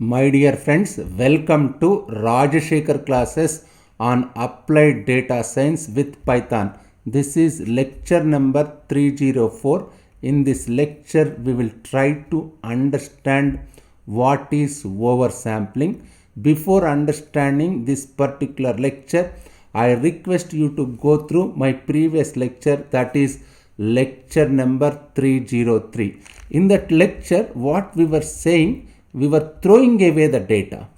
My dear friends, welcome to Rajashekar classes on applied data science with Python. This is lecture number 304. In this lecture, we will try to understand what is oversampling. Before understanding this particular lecture, I request you to go through my previous lecture, that is lecture number 303. In that lecture, what we were saying, we were throwing away the data.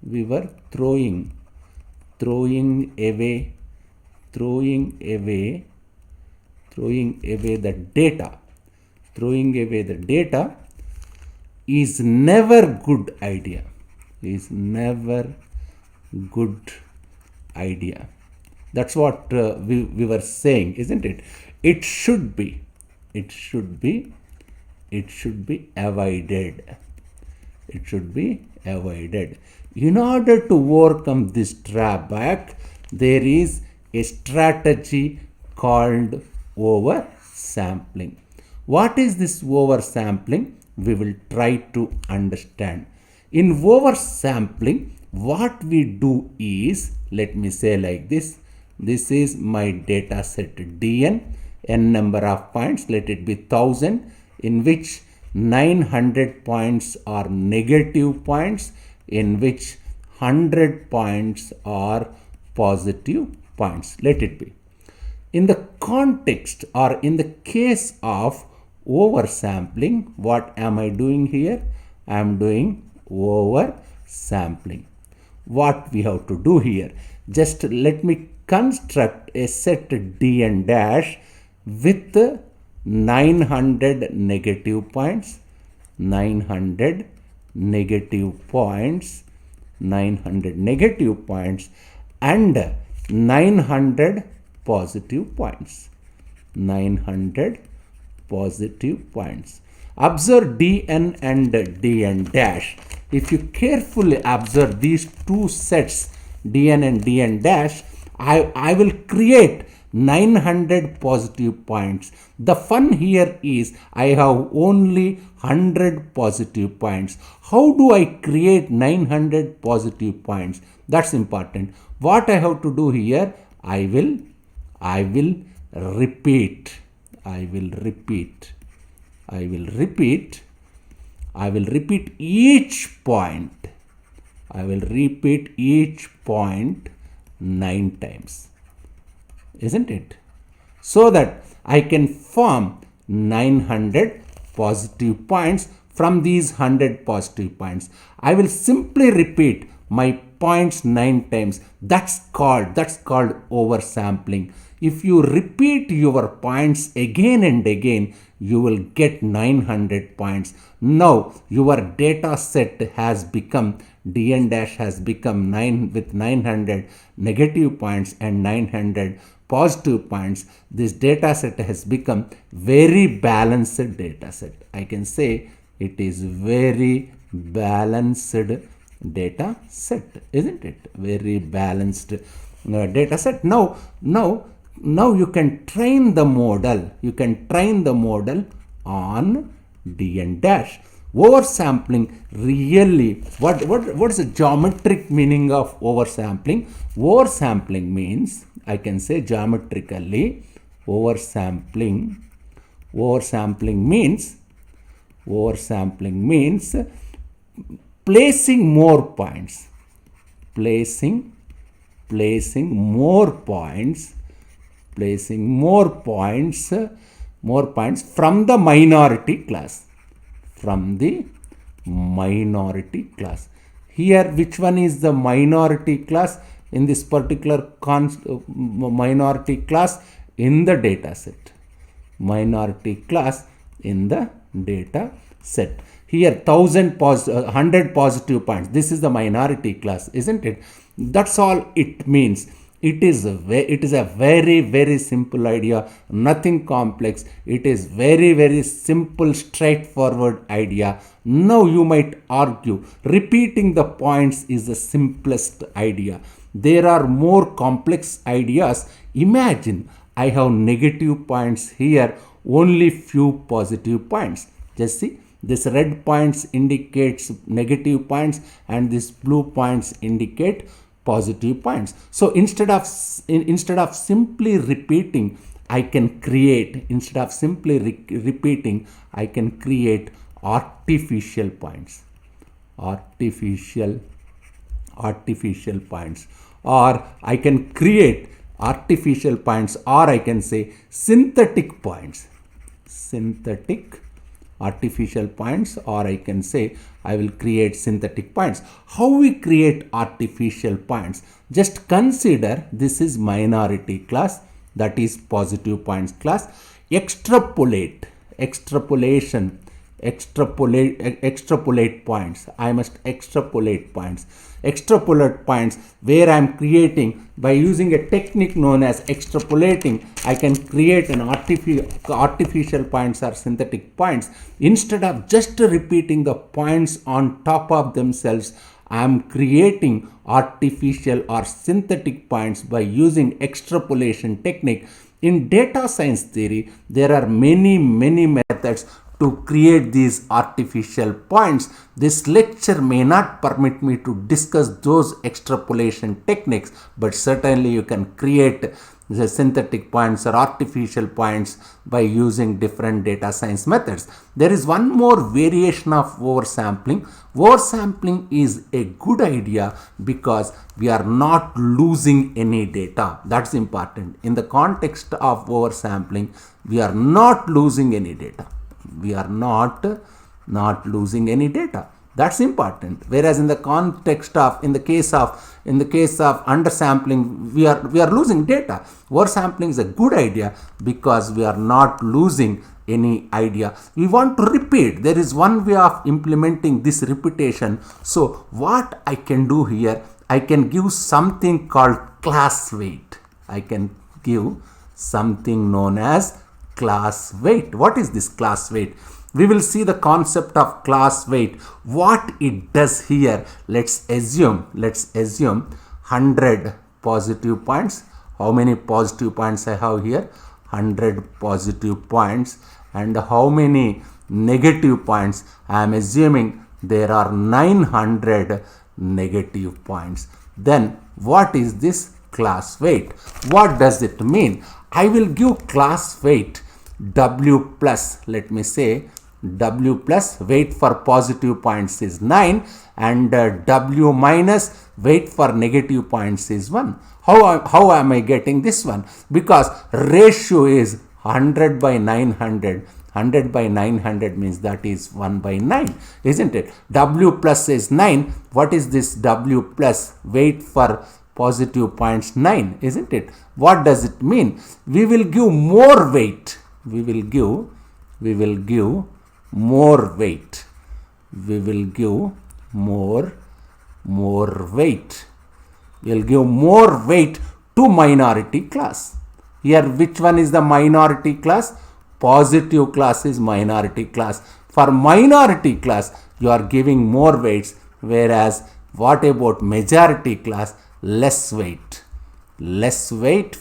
We were throwing away the data. Throwing away the data is never good idea. Is never good idea. That's what we were saying, isn't it? It should be avoided. It should be avoided. In order to overcome this drawback, there is a strategy called oversampling. What is this oversampling? We will try to understand. In oversampling, what we do is, let me say like this. This is my data set dn, n number of points, let it be 1000, in which 900 points are negative points, in which 100 points are positive points. Let it be. In the context or in the case of oversampling, what am I doing here? I am doing oversampling. What we have to do here? Just let me construct a set dn dash with 900 negative points, 900 negative points, 900 negative points, and 900 positive points, 900 positive points. Observe dn and dn dash. If you carefully observe these two sets, dn and dn dash, I will create 900 positive points. The fun here is I have only 100 positive points. How do I create 900 positive points? That's important. What I have to do here, I will repeat each point. I will repeat each point 9 times. Isn't it? So that I can form 900 positive points from these 100 positive points. I will simply repeat my points 9 times. That's called oversampling. If you repeat your points again and again, you will get 900 points. Now your data set has become, dn dash has become 9 with 900 negative points and 900 positive points. This data set has become very balanced data set. I can say it is very balanced data set, isn't it? Very balanced data set. Now you can train the model. You can train the model on dn dash. Oversampling really, what is the geometric meaning of oversampling? Oversampling means, I can say geometrically, oversampling means placing more points, placing more points from the minority class. Here, which one is the minority class? In this particular minority class in the data set. Minority class in the data set. Here 100 positive points. This is the minority class, isn't it? That's all it means. It is a very simple idea, nothing complex. It is very simple, straightforward idea. Now you might argue repeating the points is the simplest idea. There are more complex ideas. Imagine I have negative points here, only few positive points. Just see, This red points indicates negative points and this blue points indicate positive points. So instead of simply repeating, I can create, instead of simply repeating, I can create artificial points, artificial points, or I can create artificial points, or I can say synthetic points, synthetic artificial points, or I can say I will create synthetic points. How we create artificial points? Just consider this is minority class, that is positive points class. Extrapolate points. I must extrapolate points where I am creating by using a technique known as extrapolating. I can create an artificial points or synthetic points. Instead of just repeating the points on top of themselves, I am creating artificial or synthetic points by using extrapolation technique. In data science theory, there are many methods to create these artificial points. This lecture may not permit me to discuss those extrapolation techniques, but certainly you can create the synthetic points or artificial points by using different data science methods. There is one more variation of oversampling. Oversampling is a good idea because we are not losing any data. That's important. In the context of oversampling, we are not losing any data. We are not losing any data. That's important. Whereas in the context of, in the case of undersampling, we are losing data. Oversampling is a good idea because we are not losing any idea. We want to repeat. There is one way of implementing this repetition. So what I can do here, I can give something called class weight. I can give something known as class weight. What is this class weight? We will see the concept of class weight. What it does here, let's assume 100 positive points. How many positive points I have here? 100 positive points. And how many negative points? I am assuming there are 900 negative points. Then what is this class weight? What does it mean? I will give class weight W plus, let me say W plus, weight for positive points is 9 and W minus, weight for negative points is 1. How am I getting this one? Because ratio is 100 by 900. 100 by 900 means that is 1 by 9, isn't it? W plus is 9. What is this W plus? Weight for positive points 9, isn't it? What does it mean? We will give more weight. We will give more weight. We will give more weight. We will give more weight to minority class. Here, which one is the minority class? Positive class is minority class. For minority class, you are giving more weights, whereas what about majority class? Less weight. Less weight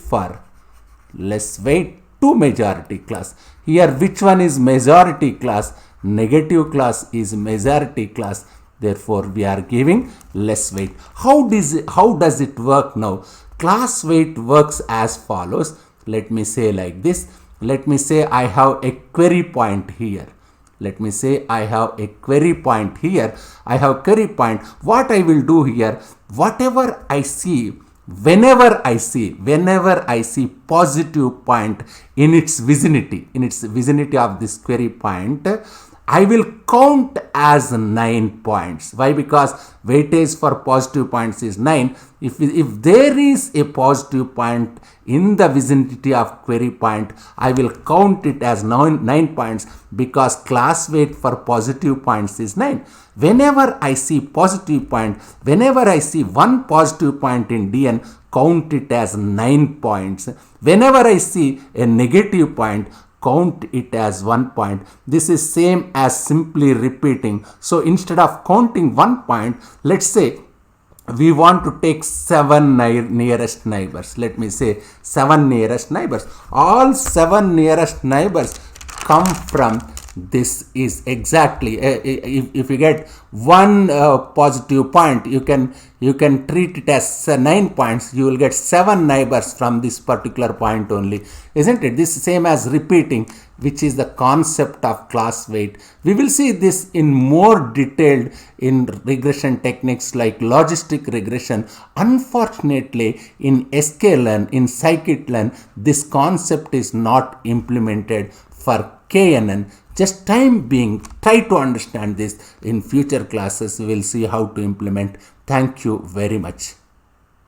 to majority class. Here, which one is majority class? Negative class is majority class. Therefore, we are giving less weight. How does it work now? Class weight works as follows. Let me say like this. Let me say I have a query point here. Let me say I have a query point here. I have query point. What I will do here, whatever I see, whenever I see positive point in its vicinity of this query point, I will count as 9 points. Why? Because weightage for positive points is 9. If there is a positive point in the vicinity of query point, I will count it as 9 points because class weight for positive points is 9. Whenever I see positive point, whenever I see one positive point in Dn, count it as 9 points. Whenever I see a negative point, count it as 1 point. This is same as simply repeating. So instead of counting 1 point, let's say we want to take 7 nearest neighbors. Let me say 7 nearest neighbors. All 7 nearest neighbors come from this is exactly if you get one positive point, you can treat it as 9 points. You will get 7 neighbors from this particular point only, isn't it? This same as repeating, which is the concept of class weight. We will see this in more detailed in regression techniques like logistic regression. Unfortunately, in sklearn, in scikit-learn, this concept is not implemented for KNN. Just time being, try to understand this. In future classes we will see how to implement. Thank you very much.